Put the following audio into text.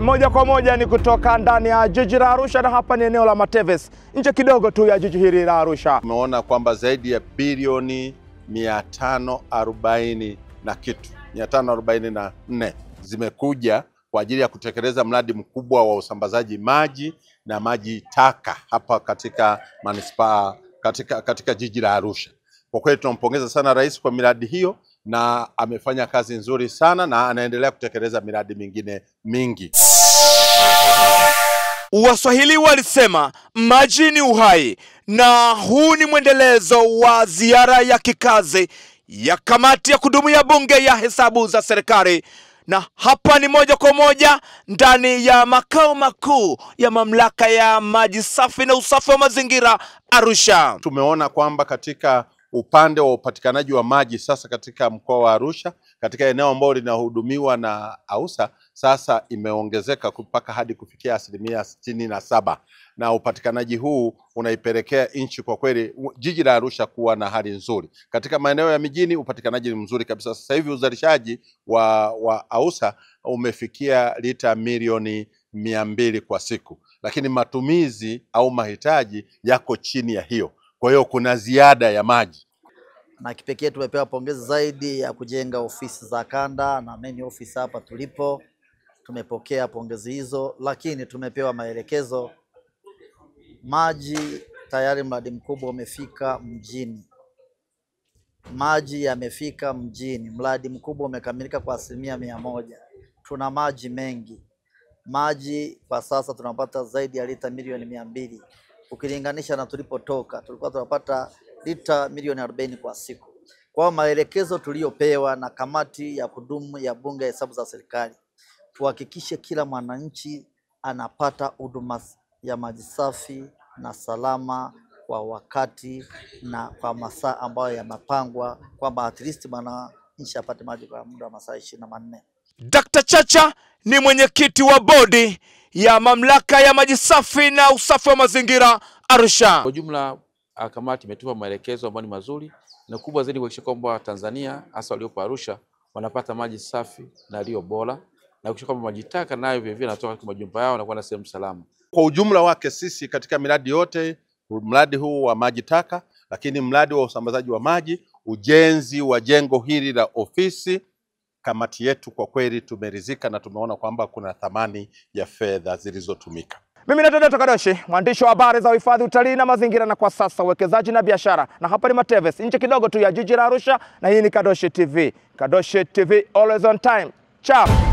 Moja kwa moja ni kutoka ndani ya jiji la Arusha, na hapa ni eneo la Mateves, nje kidogo tu ya jiji hili la Arusha. Tumeona kwamba zaidi ya bilioni 540 na kitu 544 zimekuja kwa ajili ya kutekeleza mradi mkubwa wa usambazaji maji na maji taka hapa katika manispaa katika jiji la Arusha. Kwa kweli tunampongeza sana rais kwa miradi hiyo, na amefanya kazi nzuri sana na anaendelea kutekeleza miradi mingine mingi. Waswahili walisema maji ni uhai, na huu ni mwendelezo wa ziara ya kikazi ya kamati ya kudumu ya bunge ya hesabu za serikali. Na hapa ni moja kwa moja ndani ya makao makuu ya mamlaka ya maji safi na usafi wa mazingira Arusha. Tumeona kwamba katika upande wa upatikanaji wa maji sasa katika mkoa wa Arusha, katika eneo ambalo linahudumiwa na AUSA, sasa imeongezeka mpaka hadi kufikia 67%, na upatikanaji huu unaipelekea nchi kwa kweli jiji la Arusha kuwa na hali nzuri. Katika maeneo ya mijini upatikanaji ni mzuri kabisa. Sasa hivi uzalishaji wa AUSA umefikia lita milioni 200 kwa siku, lakini matumizi au mahitaji yako chini ya hiyo. Kwa hiyo kuna ziada ya maji. Na kipekee tumepewa pongezi zaidi ya kujenga ofisi za kanda na main office hapa tulipo. Tumepokea pongezi hizo, lakini tumepewa maelekezo. Maji tayari mradi mkubwa umefika mjini. Maji yamefika mjini. Mradi mkubwa umekamilika kwa 100%. Tuna maji mengi. Maji kwa sasa tunapata zaidi ya lita milioni 200. Ukilinganisha na tulipotoka, tulikuwa tunapata lita milioni 40 kwa siku. Kwa maelekezo tuliyopewa na kamati ya kudumu ya bunge ya hesabu za serikali, tuhakikishe kila mwananchi anapata huduma ya maji safi na salama kwa wakati na kwa masaa ambayo yamepangwa, kwamba at least mwananchi apate maji kwa muda wa masaa 24. Dr. Chacha ni mwenyekiti wa bodi ya mamlaka ya maji safi na usafi wa mazingira Arusha. Kwa jumla kamati imetupa maelekezo ambayo ni mazuri na kubwa zaidi kuhakikisha kwamba Tanzania hasa waliopo Arusha wanapata maji safi na yaliyo bora, na kuhakikisha kwamba maji taka nayo vile vile yanatoka kwa majumba yao na kuwa na sehemu salama. Kwa ujumla wake sisi katika miradi yote, mradi huu wa maji taka, lakini mradi wa usambazaji wa maji, ujenzi wa jengo hili la ofisi, kamati yetu kwa kweli tumeridhika na tumeona kwamba kuna thamani ya fedha zilizotumika. Mimi ni Dodo Kadoshi, mwandishi wa habari za uhifadhi, utalii na mazingira, na kwa sasa uwekezaji na biashara, na hapa ni Mateves, nje kidogo tu ya jiji la Arusha, na hii ni Kadoshi TV. Kadoshi TV, always on time. Ciao.